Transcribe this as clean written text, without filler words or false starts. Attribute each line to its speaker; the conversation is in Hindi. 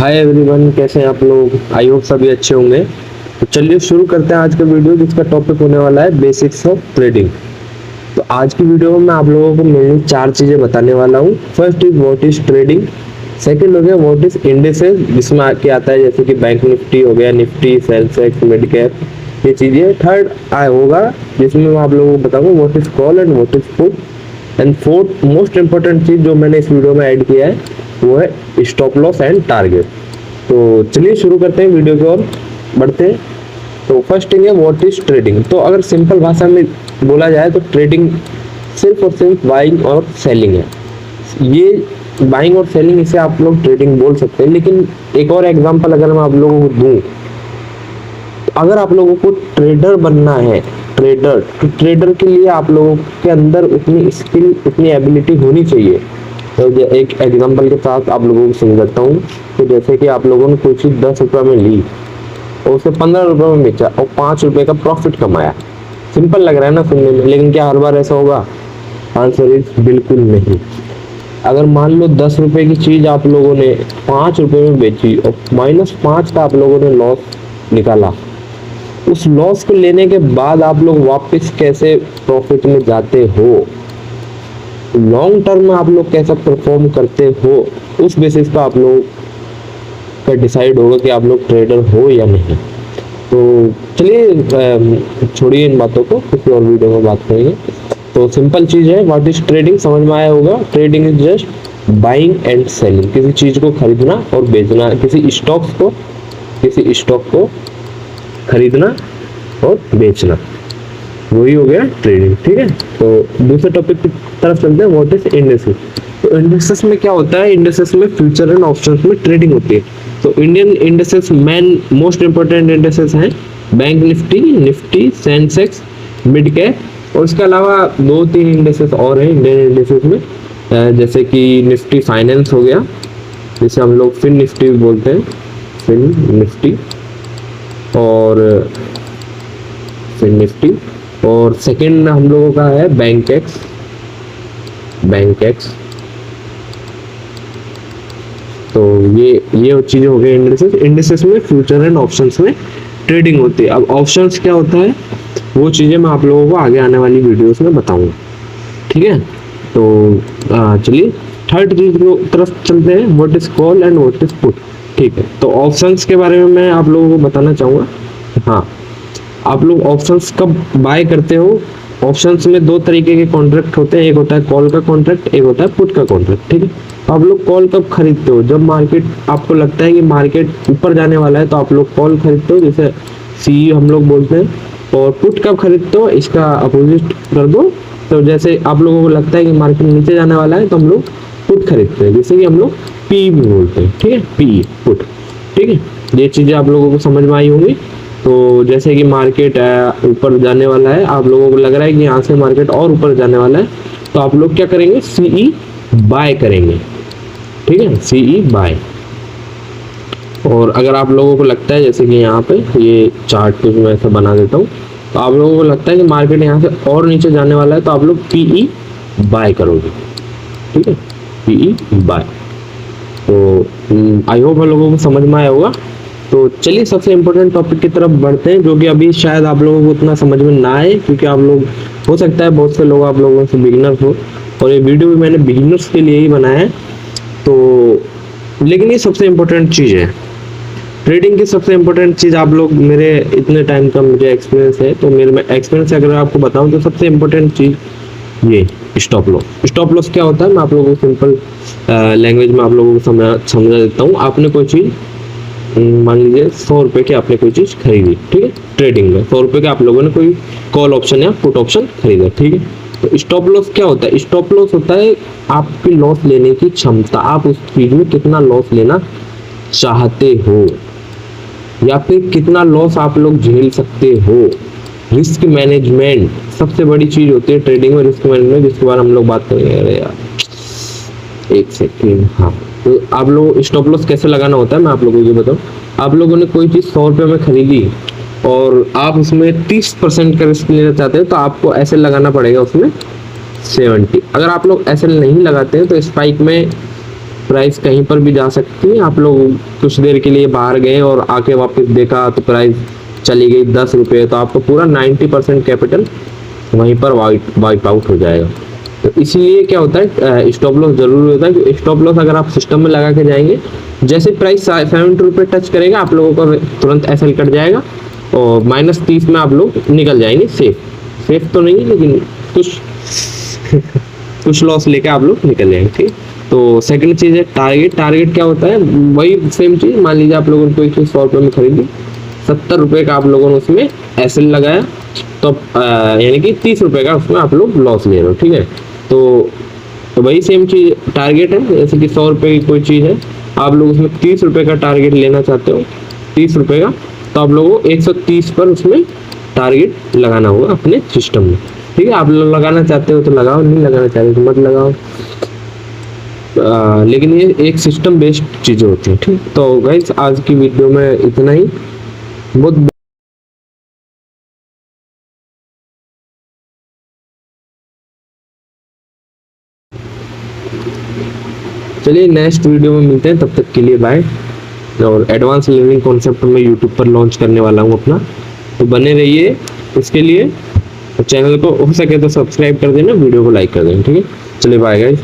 Speaker 1: हाय एवरीवन, कैसे हैं आप लोग। आई होप सभी अच्छे होंगे। तो चलिए शुरू करते हैं आज का वीडियो, जिसका टॉपिक होने वाला है बेसिक्स ऑफ ट्रेडिंग। तो आज की वीडियो में मैं आप लोगों को मेनली 4 चीजें बताने वाला हूँ। First is what is trading, second हो गया व्हाट इज इंडिसेस, जिसमें आके आता है जैसे कि बैंक निफ्टी हो गया, निफ्टी, सेंसेक्स, मिड कैप, ये चीजें। थर्ड होगा जिसमें मैं आप लोगों को बताऊंगा what is call and what is put. And fourth most important चीज जो मैंने इस वीडियो में ऐड किया है वो है स्टॉप लॉस एंड टारगेट। तो चलिए शुरू करते हैं वीडियो की ओर बढ़ते हैं। तो फर्स्ट थिंग है व्हाट इज ट्रेडिंग। तो अगर सिंपल भाषा में बोला जाए तो ट्रेडिंग सिर्फ और सिर्फ बाइंग और सेलिंग है। ये बाइंग और सेलिंग, इसे आप लोग ट्रेडिंग बोल सकते हैं। लेकिन एक और एग्जांपल अगर मैं आप लोगों को दूं, अगर आप लोगों को ट्रेडर बनना है, ट्रेडर, तो ट्रेडर के लिए आप लोगों के अंदर उतनी स्किल, उतनी एबिलिटी होनी चाहिए। तो एक एग्जांपल के साथ आप लोगों को समझाता हूँ। तो जैसे कि आप लोगों ने कोई चीज 10 रुपये में ली और उसे 15 रुपये में बेचा और 5 रुपये का प्रॉफिट कमाया। सिंपल लग रहा है ना सुनने में, लेकिन क्या हर बार ऐसा होगा? आंसर इज बिल्कुल नहीं। अगर मान लो 10 रुपये की चीज आप लोगों ने 5 रुपये में बेची और -5 का आप लोगों ने लॉस निकाला, उस लॉस को लेने के बाद आप लोग वापस कैसे प्रॉफिट में जाते हो, लॉन्ग टर्म में आप लोग कैसा परफॉर्म करते हो, उस बेसिस पर आप लोग का डिसाइड होगा कि आप लोग ट्रेडर हो या नहीं। तो चलिए छोड़िए इन बातों को, किसी और वीडियो में बात करेंगे। तो सिंपल चीज है व्हाट इज ट्रेडिंग, समझ में आया होगा। Trading is just buying and selling, किसी चीज को खरीदना और बेचना, किसी स्टॉक को खरीदना और बेचना, वही हो गया ट्रेडिंग। ठीक है, तो दूसरे टॉपिक की तरफ चलते हैं, व्हाट इज इंडेक्सेस। तो इंडेक्सेस में क्या होता है? इंडेक्सेस में फ्यूचर एंड ऑप्शंस में ट्रेडिंग होती है। तो Indian indexes main most important indexes हैं bank Nifty, Nifty, Sensex, mid cap, और इसके अलावा 2-3 इंडेक्सेस और हैं इंडियन इंडेक्सेस में, जैसे कि निफ्टी फाइनेंस हो गया, जिसे हम लोग फिन निफ्टी भी बोलते हैं, फिन निफ्टी और सेकंड हम लोगों का है बैंक एक्स। तो ये चीजें हो गई इंडेक्सेस। इंडेक्सेस में फ्यूचर एंड ऑप्शंस में ट्रेडिंग होती है। अब ऑप्शंस क्या होता है, वो चीजें मैं आप लोगों को आगे आने वाली वीडियोस में बताऊंगा। ठीक है, तो चलिए थर्ड चीज की तरफ चलते हैं, what is call and what is put. ठीक है, तो ऑप्शंस के बारे में मैं आप लोगों को बताना चाहूंगा। हाँ, आप लोग ऑप्शंस कब बाय करते हो? ऑप्शंस में 2 तरीके के कॉन्ट्रैक्ट होते हैं, एक होता है कॉल का कॉन्ट्रैक्ट, एक होता है पुट का कॉन्ट्रैक्ट। ठीक है, तो आप लोग कॉल कब खरीदते हो? जब मार्केट, आपको लगता है कि मार्केट ऊपर जाने वाला है तो आप लोग कॉल खरीदते हो, जैसे सी हम लोग बोलते हैं। और पुट कब खरीदते हो? इसका अपोजिट कर दो। तो जैसे आप लोगों को लगता है कि मार्केट नीचे जाने वाला है तो हम लोग पुट खरीदते हैं, जैसे कि हम लोग पी भी बोलते हैं। ठीक है, पी, पुट। ठीक है, ये चीजें आप लोगों को समझ में आई होंगी। तो जैसे कि मार्केट ऊपर जाने वाला है, आप लोगों को लग रहा है कि यहाँ से मार्केट और ऊपर जाने वाला है, तो आप लोग क्या करेंगे? सीई बाय करेंगे। ठीक है, सीई बाय। और अगर आप लोगों को लगता है, जैसे कि यहाँ पे ये चार्ट पे मैं ऐसा बना देता हूँ, तो आप लोगों को लगता है कि मार्केट यहाँ से और नीचे जाने वाला है, तो आप लोग पीई बाय करोगे। ठीक है, पीई बाय। तो आई होप आप लोगों को समझ में आया होगा। तो चलिए सबसे इम्पोर्टेंट टॉपिक की तरफ बढ़ते हैं, जो कि अभी शायद आप लोगों को उतना समझ में ना आए, क्योंकि आप लोग, हो सकता है बहुत से लोग आप लोगों से बिगिनर्स हो, और ये वीडियो भी मैंने बिगिनर्स के लिए ही बनाया है। तो लेकिन ये सबसे इम्पोर्टेंट चीज़ है, ट्रेडिंग की सबसे इम्पोर्टेंट चीज़। आप लोग, मेरे इतने टाइम का मुझे एक्सपीरियंस है, तो मेरे एक्सपीरियंस से अगर आपको बताऊँ तो सबसे इम्पोर्टेंट चीज़ ये स्टॉप लॉस। स्टॉप लॉस क्या होता है, मैं आप लोगों को सिंपल लैंग्वेज में आप लोगों को समझा देता हूँ। आपने कोई चीज़, मान लीजिए 100 रुपए की आपने कोई चीज खरीदी, ठीक है, ट्रेडिंग में 100 रुपए के आप लोगों ने कोई कॉल ऑप्शन या पुट ऑप्शन खरीदा। ठीक है, तो स्टॉप लॉस क्या होता है? स्टॉप लॉस होता है आपकी लॉस लेने की क्षमता, आप उस चीज में कितना लॉस लेना चाहते हो, या फिर कितना लॉस आप लोग झेल सकते हो। रिस्क मैनेजमेंट सबसे बड़ी चीज होती है ट्रेडिंग में, रिस्क मैनेजमेंट, जिसके बारे में हम लोग बात करेंगे। अरे यार एक सेकेंड। हाँ, तो आप लोग स्टॉप लॉस कैसे लगाना होता है मैं आप लोगों को बताऊं। आप लोगों ने कोई चीज 100 रुपये में खरीदी और आप उसमें 30% का रिस्क लेना चाहते हैं, तो आपको ऐसे लगाना पड़ेगा उसमें 70। अगर आप लोग ऐसे नहीं लगाते हैं तो स्पाइक में प्राइस कहीं पर भी जा सकती है। आप लोग कुछ देर के लिए बाहर गए और आके वापस देखा तो प्राइस चली गई 10 रुपये, तो आपको पूरा 90% कैपिटल वहीं पर वाइप आउट हो जाएगा। तो इसीलिए क्या होता है, स्टॉप लॉस जरूरी होता है। कि स्टॉप लॉस अगर आप सिस्टम में लगा के जाएंगे, जैसे प्राइस 70 रुपये टच करेगा आप लोगों का तुरंत एसएल कट जाएगा और -30 में आप लोग निकल जाएंगे। सेफ तो नहीं लेकिन कुछ लॉस लेके आप लोग निकल जाएंगे। ठीक, तो सेकंड चीज है टारगेट क्या होता है, वही सेम चीज। मान लीजिए आप लोगों ने कोई चीज 100 रुपये में खरीदी, 70 रुपये का आप लोगों ने उसमें एसएल लगाया, तो यानी कि 30 रुपये का उसमें आप लोग लॉस ले रहे हो। ठीक है, तो वही सेम चीज टारगेट है। जैसे कि 100 रुपये की कोई चीज है, आप लोग उसमें 30 रुपये का टारगेट लेना चाहते हो, 30 रुपये का, तो आप लोगों को 130 पर उसमें टारगेट लगाना होगा अपने सिस्टम में। ठीक है, आप लोग लगाना चाहते हो तो लगाओ, नहीं लगाना चाहते तो मत लगाओ। लेकिन ये एक सिस्टम बेस्ड चीजें होती हैं। ठीक, तो गाइस आज की वीडियो में इतना ही। बहुत चलिए नेक्स्ट वीडियो में मिलते हैं, तब तक के लिए बाय। और एडवांस लर्निंग कॉन्सेप्ट में यूट्यूब पर लॉन्च करने वाला हूँ अपना, तो बने रहिए इसके लिए। चैनल को हो सके तो सब्सक्राइब कर देना, वीडियो को लाइक कर देना। ठीक है, चलिए बाय गाइस।